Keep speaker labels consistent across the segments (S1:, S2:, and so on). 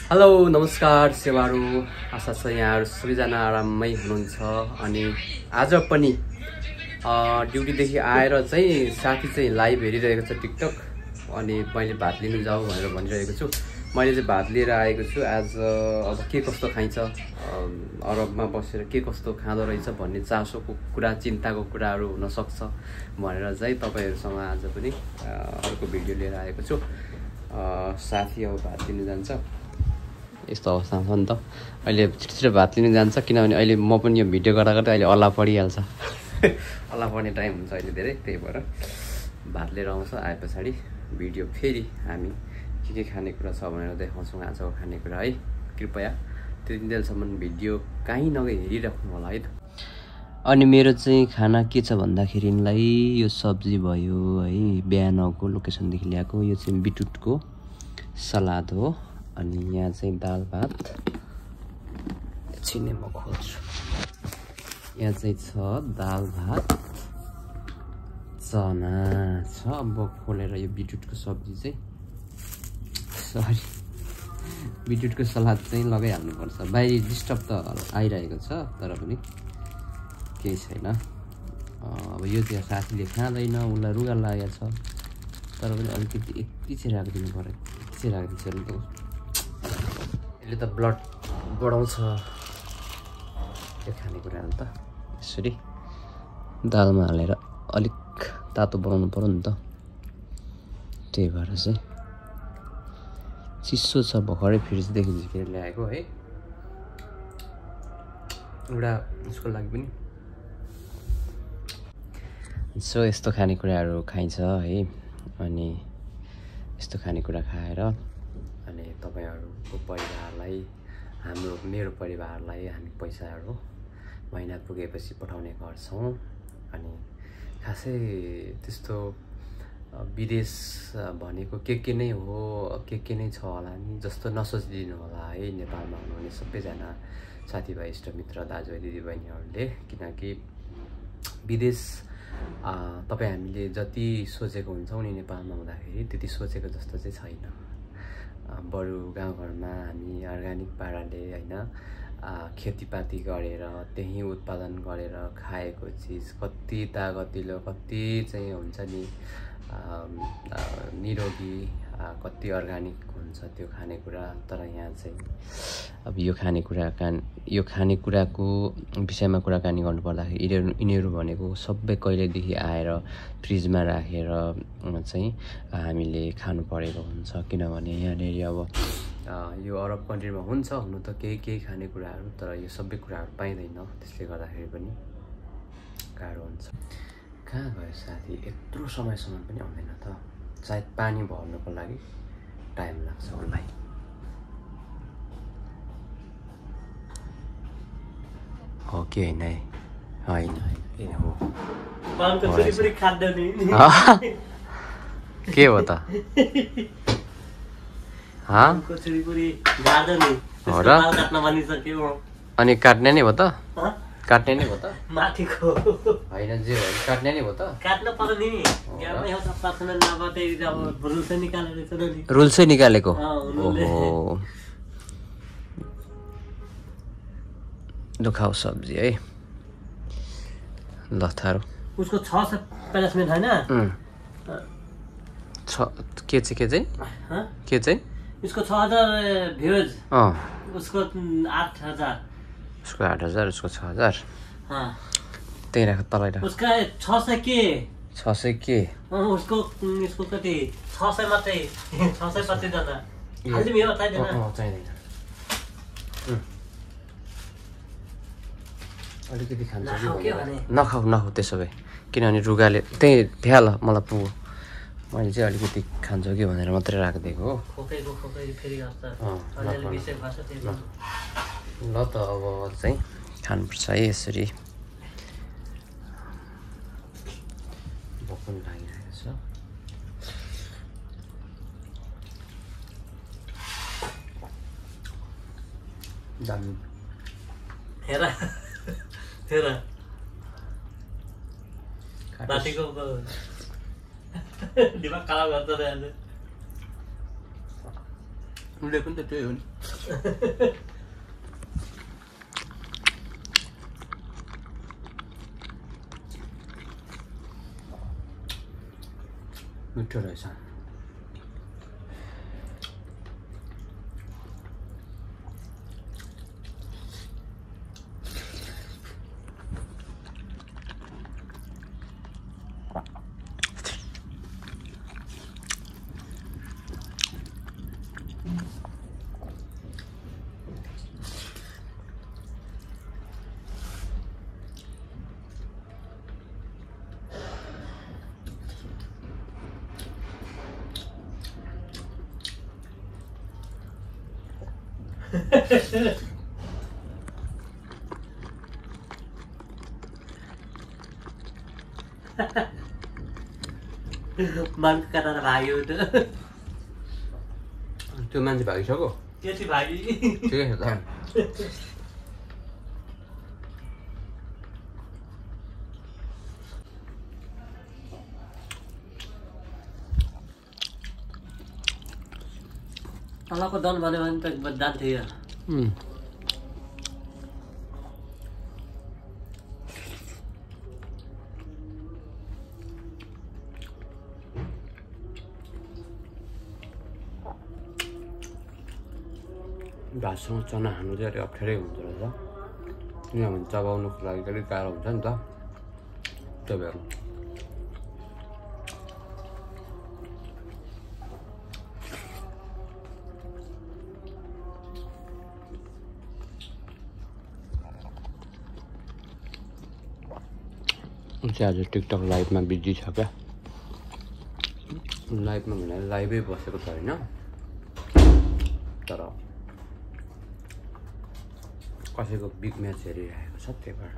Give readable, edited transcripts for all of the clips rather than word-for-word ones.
S1: Hello नमस्कार सेवारू, आशा छ यहाँहरू सबैजना आराममै हुनुहुन्छ। अनि आज पनि ड्युटीदेखि आएर चाहिँ साथी चाहिँ लाइभ हेरिरहेको छ टिकटक। अनि मैले भात लिनु जाऊ भनेर भनिरहेको छु। मैले चाहिँ भात लिएर आएको छु। आज अब के कस्तो खाइन्छ, अरबमा बसेर के कस्तो खाँदो रहेछ भन्ने चासोको कुरा, चिन्ताको कुराहरू हुनसक्छ भनेर चाहिँ तपाईँहरूसँग आज पनि अर्को भिडियो लिएर आएको छु। साथी अब भात लिनु जान्छ, यस्तो अवस्थामा छ नि त। अहिले छिटो भात लिनु जान्छ, किनभने अहिले म पनि यो भिडियो गर्दा गर्दै अहिले अल्ला परिहाल्छ। अल्ला पर्ने टाइम हुन्छ अहिले धेरै, त्यही भएर भात लिएर आउँछ। आए पछाडि भिडियो फेरि हामी के खानेकुरा छ भनेर देखाउँछौँ आजको खानेकुरा है। कृपया त्यति बेलसम्म भिडियो कहीँ नगई हेरिराख्नु होला है त। अनि मेरो चाहिँ खाना के छ भन्दाखेरिलाई यो सब्जी भयो है, बिहानको लोकेसनदेखि ल्याएको। यो चाहिँ बिटरुटको सलाद हो। अनि यहाँ चाहिँ दाल भात, एकछिन म खोल्छु। यहाँ चाहिँ छ दाल भात, चना छ। अब खोलेर यो बिटरुटको सब्जी चाहिँ, सरी बिटरुटको सलाद चाहिँ लगाइहाल्नुपर्छ। बाहिर डिस्टर्ब त आइरहेको छ, तर पनि केही छैन। अब यो चाहिँ साथीले खाँदैन, उसलाई रुगा लागेको छ, तर पनि अलिकति यति चाहिँ राखिदिनु पऱ्यो। यति चाहिँ राखिदिन्छ नि त, यसले त ब्लड बढाउँछ त्यो खानेकुराहरू त। यसरी दालमा हालेर अलिक तातो बनाउनु पर्यो नि त, त्यही भएर चाहिँ चिसो छ। भर्खरै फ्रिजदेखि झिकेर ल्याएको है, एउटा उसको लागि पनि। सो यस्तो खानेकुराहरू खाइन्छ है। अनि यस्तो खानेकुरा खाएर अनि तपाईँहरूको परिवारलाई, मेरो परिवारलाई हामी पैसाहरू महिना पुगेपछि पठाउने गर्छौँ। अनि खासै त्यस्तो विदेश भनेको के नै हो, के नै छ होला नि जस्तो नसोचिदिनु होला है नेपालमा हुनुहुने सबैजना साथीभाइ, इष्टमित्र, दाजुभाइ, दिदीबहिनीहरूले। किनकि विदेश तपाईँ हामीले जति सोचेको हुन्छौँ नि नेपालमा हुँदाखेरि त्यति सोचेको जस्तो चाहिँ छैन। बरु गाउँघरमा हामी अर्ग्यानिक पाराले होइन, खेतीपाती गरेर त्यहीँ उत्पादन गरेर खाएको चिज कति तागतिलो, कति चाहिँ हुन्छ नि निरोगी, कति अर्ग्यानिक हुन्छ त्यो खानेकुरा। तर यहाँ चाहिँ अब यो खानेकुराको विषयमा कुराकानी गर्नुपर्दाखेरि यिनीहरू भनेको सबै कहिलेदेखि आएर फ्रिजमा राखेर चाहिँ हामीले खानु परेको हुन्छ। किनभने यहाँनिर अब यो अरब कन्ट्रीमा हुन्छ हुनु त केही खानेकुराहरू, तर यो सबै कुराहरू पाइँदैन। त्यसले गर्दाखेरि पनि गाह्रो हुन्छ। कहाँ गयो साथी? यत्रो समयसम्म पनि आउँदैन त। सायद पानी भर्नुको लागि टाइम लाग्छ उसलाई। हो कि होइन है? होइन हो। के हो त? अनि काट्ने नै हो त? काट्ने नै हो त? माथिको होइन, जे हो काट्ने नै हो त? काट्नु पर्यो नि, रुल्सै निकालेको। ओहो, दुखाउ सब्जी है। ल थारो उसको 650 मिनट होइन, के चाहिँ उसको 6000 भ्युज, उसको 8000, उसको 8000, उसको 6000। त्यही राख, तलै राख। उसका 600 के उसको कति 600 मात्रै, 625 जना। चाहिँदैन, अलिकति खान्छ कि नखाऊ त्यसो भए, किनभने रुगाले त्यही भ्याल मलाई पुगो। मैले चाहिँ अलिकति खान्छ कि भनेर मात्रै राखिदिएको हो। ल त अब चाहिँ खानुपर्छ है यसरी। भोक पनि लागिरहेको छ। दामी हेर बाटीको दिमाग काला गर्छ रे। उसले पनि त त्यही हो नि मिठो रहेछ
S2: मानको काटेर भाग्यो
S1: त्यो मान्छे भागिसक्यो
S2: त्यति भागी
S1: ठिकै छ त
S2: तलको दन भन्यो भने त जान्थ्यो यो
S1: भातसँग चना खानु चाहिँ अलिक अप्ठ्यारै हुँदो रहेछ किनभने चबाउनुको लागि अलिक गाह्रो हुन्छ नि त त्यही भएर आज टिकटक लाइभमा बिजी छ क्या लाइभमा भने लाइभै बसेको छ होइन तर कसैको बिग म्याच हेरिरहेको छ त्यही भएर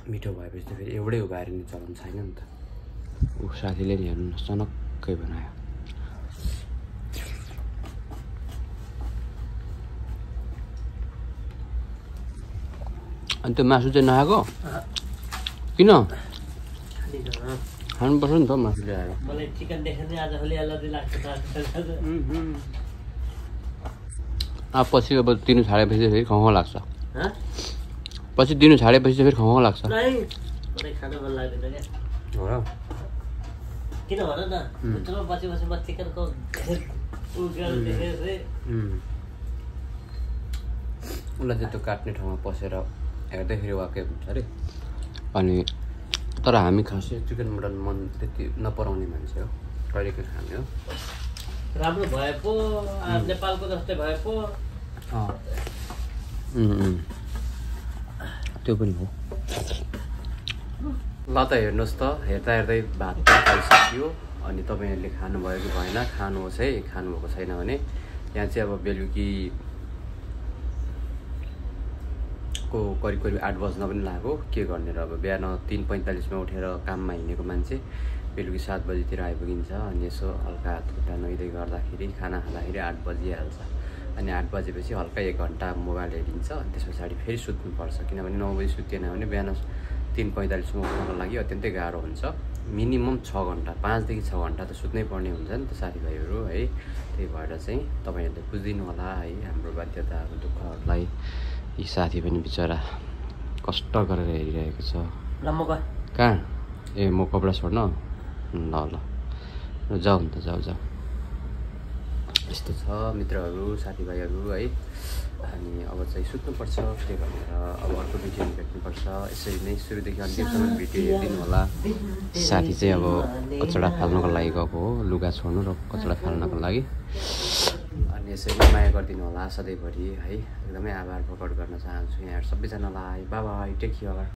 S1: मिठो भएपछि त फेरि एउटै उगारिने चलन छैन नि त ऊ साथीले नि हेर्नु सनक्कै बनायो अनि त्यो मासु चाहिँ नआएको किन खानुपर्छ नि त मासु ल्याएर
S2: मलाई चिकन देखेर नै आजभोलि एलर्जी लाग्छ
S1: पछि अब दिनु छाडेपछि फेरि खाउँ लाग्छ पछि दिनु छाडेपछि फेरि खाउँ लाग्छ
S2: खान मन लाग्दैन क्या
S1: हो र
S2: किन भन न भित्रमा बसी बसी म चिकनको
S1: उसलाई चाहिँ त्यो काट्ने ठाउँमा पसेर हेर्दैखेरि वाक्कै हुन्छ अरे अनि तर हामी खासै चिकन मटन मन त्यति नपराउने मान्छे हो कहिलेकाहीँ खाने हो
S2: राम्रो भए पो नेपालको जस्तै भए पो
S1: त्यो पनि हो ल त हेर्नुहोस् त हेर्दा हेर्दै भात खाइसक्यो अनि तपाईँहरूले खानुभयो कि भएन खानुहोस् है खानुभएको छैन भने यहाँ चाहिँ अब बेलुकी को करिब करिब 8 बज्न पनि लाग्यो के गर्ने र अब बिहान 3:45 उठेर काममा हिँडेको मान्छे बेलुकी 7 बजीतिर आइपुगिन्छ अनि यसो हल्का हात खुट्टा नुहाइदै गर्दाखेरि खाना खाँदाखेरि 8 बजिहाल्छ अनि 8 बजेपछि हल्का 1 घन्टा मोबाइल हेरिन्छ अनि त्यस पछाडि फेरि सुत्नुपर्छ किनभने 9 बजी सुतेन भने बिहान 3:45 उठ्नको लागि अत्यन्तै गाह्रो हुन्छ मिनिमम 6 घन्टा 5 देखि 6 घन्टा त सुत्नै पर्ने हुन्छ नि त साथीभाइहरू है त्यही भएर चाहिँ तपाईँहरूले बुझिदिनु होला है हाम्रो बाध्यताहरू दुःखहरूलाई यी साथी पनि बिचरा कष्ट गरेर हेरिरहेको छ कहाँ ए म कपडा छोड्न ल जाऊ नि त जाऊ यस्तो छ मित्रहरू साथीभाइहरू है अनि अब चाहिँ सुत्नुपर्छ, त्यही भनेर अब अर्को भिडियो भेट्नुपर्छ। यसरी नै सुरुदेखि अन्तिमसम्म भिडियो हेरिदिनु होला। साथी चाहिँ अब कचडा फाल्नको लागि गएको हो, लुगा छोड्नु र कचडा फाल्नको लागि। अनि यसरी नै माया गरिदिनु होला सधैँभरि है। एकदमै आभार प्रकट गर्न चाहन्छु यहाँहरू सबैजनालाई। Bye bye, take care.